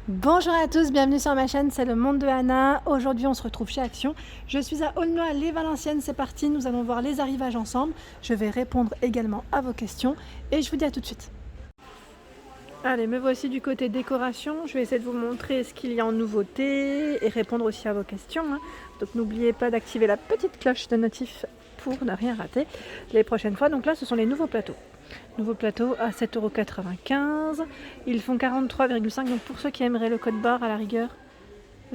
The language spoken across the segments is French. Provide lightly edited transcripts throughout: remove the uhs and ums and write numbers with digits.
Bonjour à tous, bienvenue sur ma chaîne, c'est le monde de Anna. Aujourd'hui on se retrouve chez Action. Je suis à Aulnoy-les-Valenciennes, c'est parti, nous allons voir les arrivages ensemble. Je vais répondre également à vos questions et je vous dis à tout de suite. Allez, me voici du côté décoration. Je vais essayer de vous montrer ce qu'il y a en nouveauté et répondre aussi à vos questions. Donc n'oubliez pas d'activer la petite cloche de notif pour ne rien rater les prochaines fois. Donc là ce sont les nouveaux plateaux. Nouveau plateau à 7,95 €. Ils font 43,5 €. Donc pour ceux qui aimeraient le code barre à la rigueur,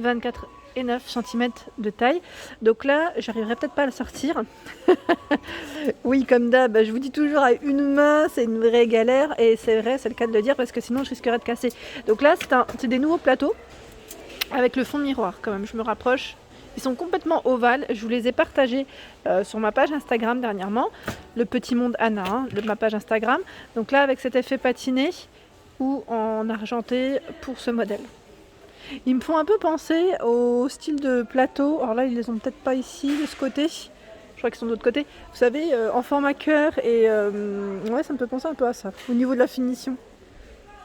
24,9 cm de taille. Donc là, j'arriverai peut-être pas à le sortir. Oui, comme d'hab, je vous dis toujours à une main, c'est une vraie galère. Et c'est vrai, c'est le cas de le dire parce que sinon je risquerais de casser. Donc là, c'est des nouveaux plateaux avec le fond miroir quand même. Je me rapproche. Ils sont complètement ovales, je vous les ai partagés sur ma page Instagram dernièrement, le petit monde Anna, de ma page Instagram. Donc là avec cet effet patiné ou en argenté pour ce modèle. Ils me font un peu penser au style de plateau, alors là ils les ont peut-être pas ici de ce côté, je crois qu'ils sont de l'autre côté. Vous savez, en format cœur et ouais, ça me fait penser un peu à ça, au niveau de la finition.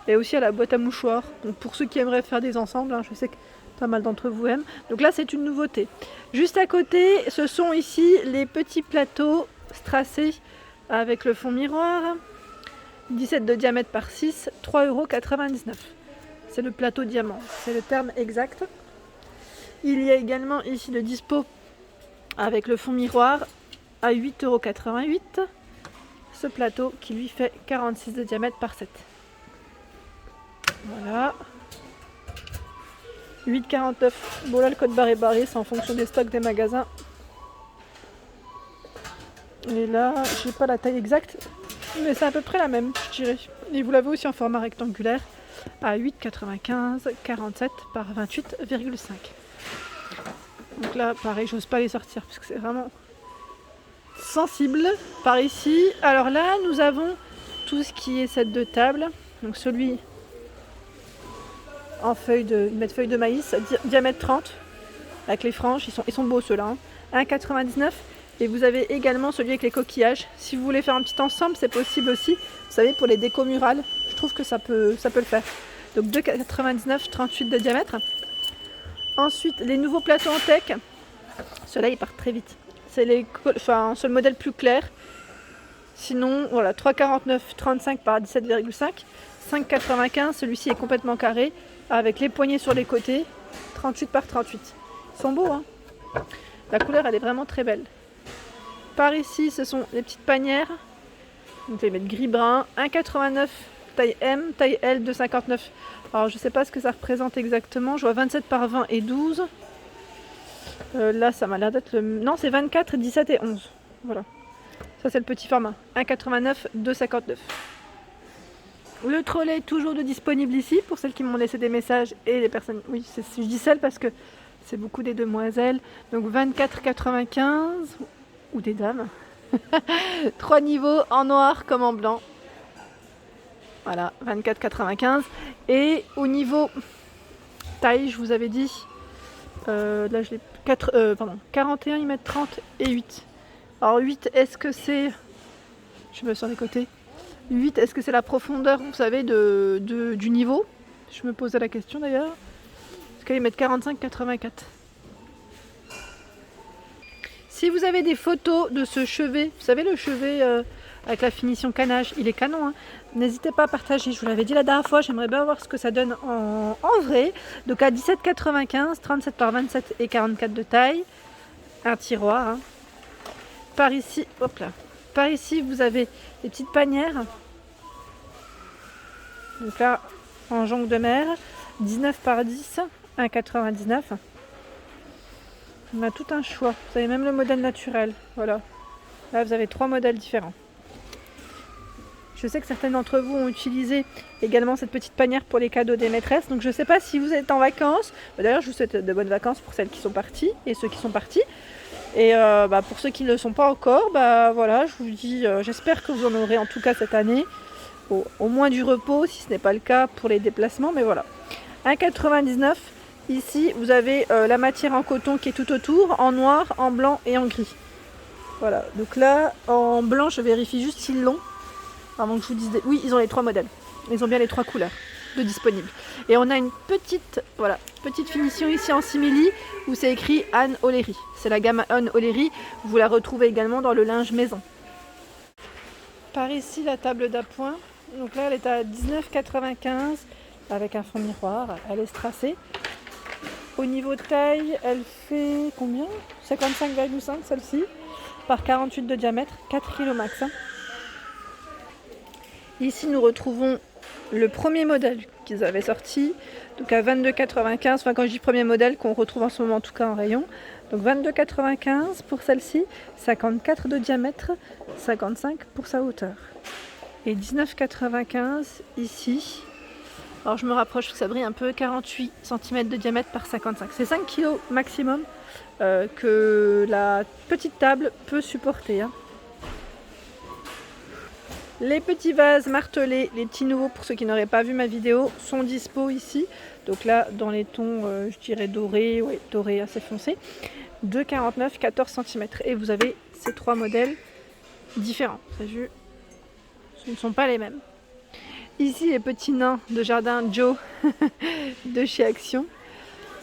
Et aussi à la boîte à mouchoirs, donc pour ceux qui aimeraient faire des ensembles, je sais que pas mal d'entre vous aiment. Donc là c'est une nouveauté. Juste à côté, ce sont ici les petits plateaux strassés avec le fond miroir. 17 de diamètre par 6, 3,99 €. C'est le plateau diamant, c'est le terme exact. Il y a également ici le dispo avec le fond miroir à 8,88 €. Ce plateau qui lui fait 46 de diamètre par 7. Voilà. 8,49 €. Bon là le code barre est barré, c'est en fonction des stocks des magasins. Et là, je n'ai pas la taille exacte, mais c'est à peu près la même, je dirais. Et vous l'avez aussi en format rectangulaire à 8,95 €, 47 par 28,5. Donc là, pareil, j'ose pas les sortir parce que c'est vraiment sensible. Par ici, alors là, nous avons tout ce qui est set de table. Donc celui en feuille de maïs, diamètre 30, avec les franges, ils sont beaux ceux-là, 1,99 €. Et vous avez également celui avec les coquillages. Si vous voulez faire un petit ensemble, c'est possible aussi. Vous savez, pour les décos murales, je trouve que ça peut le faire. Donc 2,99 €, 38 de diamètre. Ensuite, les nouveaux plateaux en tech. Ceux-là, ils partent très vite. C'est le modèle plus clair. Sinon, voilà, 3,49 €, 35 par 17,5. 5,95 €. Celui-ci est complètement carré, avec les poignées sur les côtés. 38 par 38. Ils sont beaux, hein. La couleur, elle est vraiment très belle. Par ici, ce sont les petites panières. Donc, je vais mettre gris-brun. 1,89 € taille M, taille L 2,59 €. Alors, je ne sais pas ce que ça représente exactement. Je vois 27 par 20 et 12. Là, ça m'a l'air d'être le... Non, c'est 24, 17 et 11. Voilà. Ça, c'est le petit format. 1,89 €, 2,59 €. Le trolley, toujours de disponible ici, pour celles qui m'ont laissé des messages et les personnes... Oui, je dis celles parce que c'est beaucoup des demoiselles. Donc, 24,95 € ou des dames. 3 niveaux en noir comme en blanc. Voilà, 24,95 €. Et au niveau taille, je vous avais dit, là je l'ai 41, ils mettent 30 et 8. Alors 8, est-ce que c'est... Je me sur les côtés. 8, est-ce que c'est la profondeur, vous savez, du niveau? Je me posais la question d'ailleurs. Parce qu'ils mettent 45,84 €. Si vous avez des photos de ce chevet, vous savez le chevet avec la finition canage, il est canon, hein. N'hésitez pas à partager, je vous l'avais dit la dernière fois, j'aimerais bien voir ce que ça donne en vrai. Donc à 17,95 €, 37 par 27 et 44 de taille, un tiroir, hein. Par ici, hop là, par ici vous avez des petites panières. Donc là, en jonc de mer, 19 par 10, 1,99 €. On a tout un choix. Vous avez même le modèle naturel. Voilà. Là, vous avez 3 modèles différents. Je sais que certaines d'entre vous ont utilisé également cette petite panière pour les cadeaux des maîtresses. Donc je ne sais pas si vous êtes en vacances. D'ailleurs, je vous souhaite de bonnes vacances pour celles qui sont parties et ceux qui sont partis. Et pour ceux qui ne le sont pas encore, voilà, je vous dis, j'espère que vous en aurez en tout cas cette année. Au moins du repos, si ce n'est pas le cas pour les déplacements. Mais voilà. 1,99 €. Ici, vous avez la matière en coton qui est tout autour, en noir, en blanc et en gris. Voilà, donc là, en blanc, je vérifie juste s'ils l'ont. Avant que je vous dise... Oui, ils ont les 3 modèles. Ils ont bien les 3 couleurs. de disponibles. Et on a une petite, voilà, petite finition ici en simili où c'est écrit Anne O'Leary. C'est la gamme Anne O'Leary, vous la retrouvez également dans le linge maison. Par ici la table d'appoint, donc là elle est à 19,95 avec un fond miroir, elle est strassée. Au niveau taille, elle fait combien? 55,5 celle-ci, par 48 de diamètre, 4 kg max. Ici nous retrouvons le premier modèle qu'ils avaient sorti, donc à 22,95, enfin quand je dis premier modèle, qu'on retrouve en ce moment en tout cas en rayon. Donc 22,95 pour celle-ci, 54 de diamètre, 55 pour sa hauteur. Et 19,95 ici. Alors je me rapproche, ça brille un peu, 48 cm de diamètre par 55. C'est 5 kg maximum que la petite table peut supporter. Les petits vases martelés, les petits nouveaux pour ceux qui n'auraient pas vu ma vidéo, sont dispo ici. Donc là, dans les tons, je dirais doré, oui, doré assez foncé. 2,49, 14 cm. Et vous avez ces trois modèles différents. Vous avez vu, ce ne sont pas les mêmes. Ici, les petits nains de jardin Joe de chez Action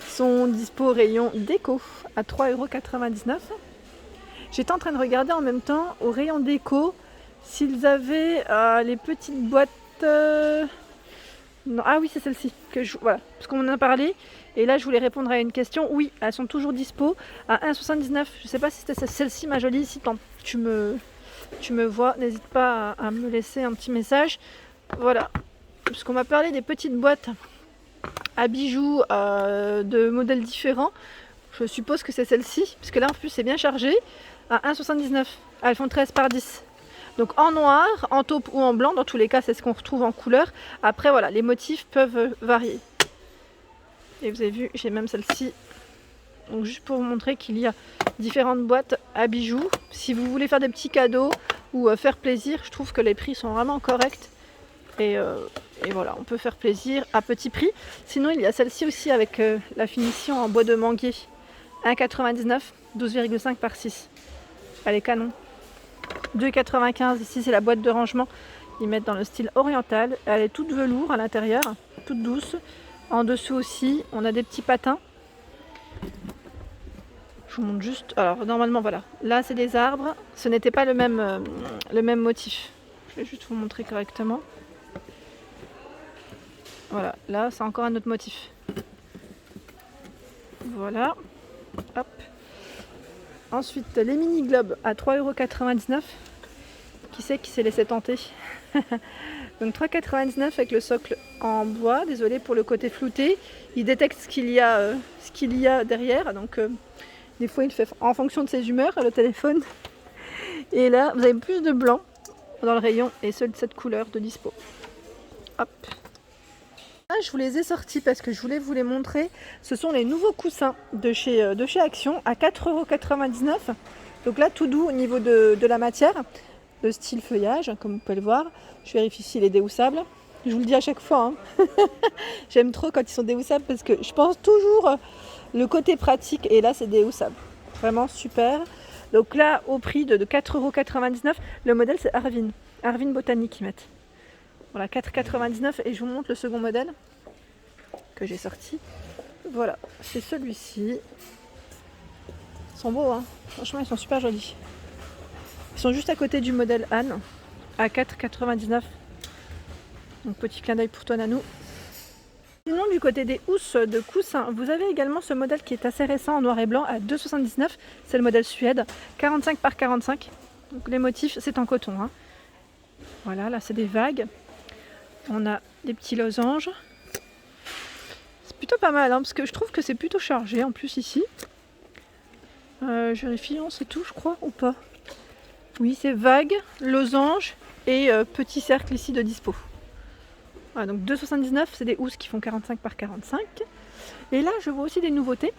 sont dispo au rayon déco à 3,99 €. J'étais en train de regarder en même temps au rayon déco s'ils avaient les petites boîtes. Non, ah oui, c'est celle-ci que voilà, parce qu'on en a parlé. Et là, je voulais répondre à une question. Oui, elles sont toujours dispo à 1,79 €. Je ne sais pas si c'était celle-ci, ma jolie. Si tu me vois, n'hésite pas à me laisser un petit message. Voilà, parce qu'on m'a parlé des petites boîtes à bijoux de modèles différents. Je suppose que c'est celle-ci, parce que là en plus c'est bien chargé, à 1,79 €. Elles font 13 par 10. Donc en noir, en taupe ou en blanc, dans tous les cas c'est ce qu'on retrouve en couleur. Après voilà, les motifs peuvent varier. Et vous avez vu, j'ai même celle-ci. Donc juste pour vous montrer qu'il y a différentes boîtes à bijoux. Si vous voulez faire des petits cadeaux ou faire plaisir, je trouve que les prix sont vraiment corrects. Et voilà, on peut faire plaisir à petit prix. Sinon, il y a celle-ci aussi avec la finition en bois de manguier. 1,99 €, 12,5 par 6. Elle est canon. 2,95 €, ici c'est la boîte de rangement. Ils mettent dans le style oriental. Elle est toute velours à l'intérieur, toute douce. En dessous aussi, on a des petits patins. Je vous montre juste. Alors normalement, voilà. Là, c'est des arbres. Ce n'était pas le même motif. Je vais juste vous montrer correctement. Voilà, là c'est encore un autre motif. Voilà. Hop. Ensuite, les mini globes à 3,99 €. Qui c'est qui s'est laissé tenter? Donc 3,99 € avec le socle en bois. Désolé pour le côté flouté. Il détecte ce qu'il y a derrière. Donc des fois il fait en fonction de ses humeurs le téléphone. Et là, vous avez plus de blanc dans le rayon et seule cette couleur de dispo. Hop. Je vous les ai sortis parce que je voulais vous les montrer. Ce sont les nouveaux coussins de chez Action à 4,99 €. Donc là, tout doux au niveau de la matière, le style feuillage, comme vous pouvez le voir. Je vérifie s'il est déhoussable. Je vous le dis à chaque fois. J'aime trop quand ils sont déhoussables parce que je pense toujours le côté pratique. Et là, c'est déhoussable. Vraiment super. Donc là, au prix de 4,99 €, le modèle c'est Arvin Botanique qu'ils mettent. Voilà, 4,99 € et je vous montre le second modèle que j'ai sorti. Voilà, c'est celui-ci. Ils sont beaux, hein. Franchement, ils sont super jolis. Ils sont juste à côté du modèle Anne, à 4,99 €. Donc petit clin d'œil pour toi, Nanou. Sinon, du côté des housses de coussins, vous avez également ce modèle qui est assez récent en noir et blanc à 2,79 €. C'est le modèle Suède, 45 par 45. Donc les motifs, c'est en coton. Voilà, là c'est des vagues. On a des petits losanges. C'est plutôt pas mal, parce que je trouve que c'est plutôt chargé en plus ici. Je vérifie, c'est tout, je crois, ou pas? Oui, c'est vague, losange et petit cercle ici de dispo. Voilà, donc 2,79 €, c'est des housses qui font 45 par 45. Et là, je vois aussi des nouveautés.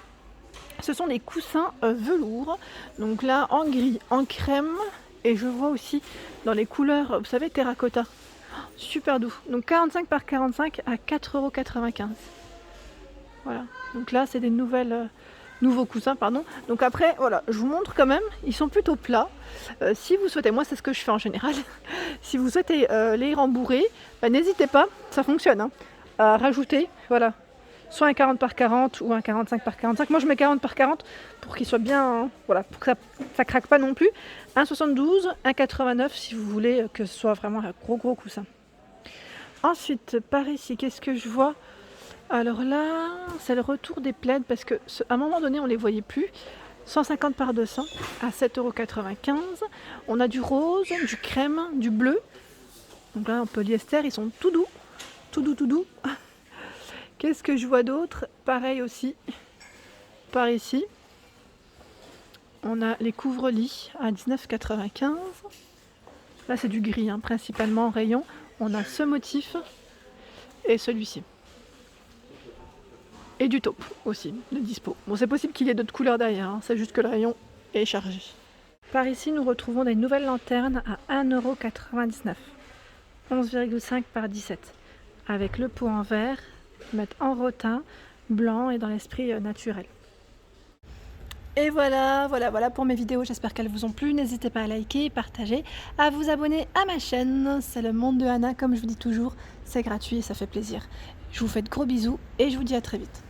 Ce sont des coussins velours. Donc là, en gris, en crème. Et je vois aussi dans les couleurs, vous savez, terracotta. Super doux. Donc 45 par 45 à 4,95 €. Voilà. Donc là, c'est des nouveaux coussins, pardon. Donc après, voilà, je vous montre quand même. Ils sont plutôt plats. Si vous souhaitez, moi c'est ce que je fais en général. Si vous souhaitez les rembourrer, n'hésitez pas, ça fonctionne. à rajouter, voilà. Soit un 40 par 40 ou un 45 par 45. Moi je mets 40 par 40 pour qu'il soit bien, voilà, pour que ça craque pas non plus. Un 72, un 89 si vous voulez que ce soit vraiment un gros coussin. Ensuite, par ici, qu'est-ce que je vois? Alors là, c'est le retour des plaids parce que à un moment donné, on les voyait plus. 150 par 200 à 7,95 €. On a du rose, du crème, du bleu. Donc là, en polyester, ils sont tout doux. Tout doux. Qu'est-ce que je vois d'autre? Pareil aussi, par ici. On a les couvre-lits à 19,95 €. Là, c'est du gris, hein, principalement en rayon. On a ce motif et celui-ci. Et du taupe aussi, de dispo. Bon, c'est possible qu'il y ait d'autres couleurs derrière, hein, c'est juste que le rayon est chargé. Par ici, nous retrouvons des nouvelles lanternes à 1,99 €. 11,5 par 17. Avec le pot en verre, mettre en rotin, blanc et dans l'esprit naturel. Et voilà pour mes vidéos, j'espère qu'elles vous ont plu. N'hésitez pas à liker, partager, à vous abonner à ma chaîne. C'est le monde de Anna, comme je vous dis toujours, c'est gratuit et ça fait plaisir. Je vous fais de gros bisous et je vous dis à très vite.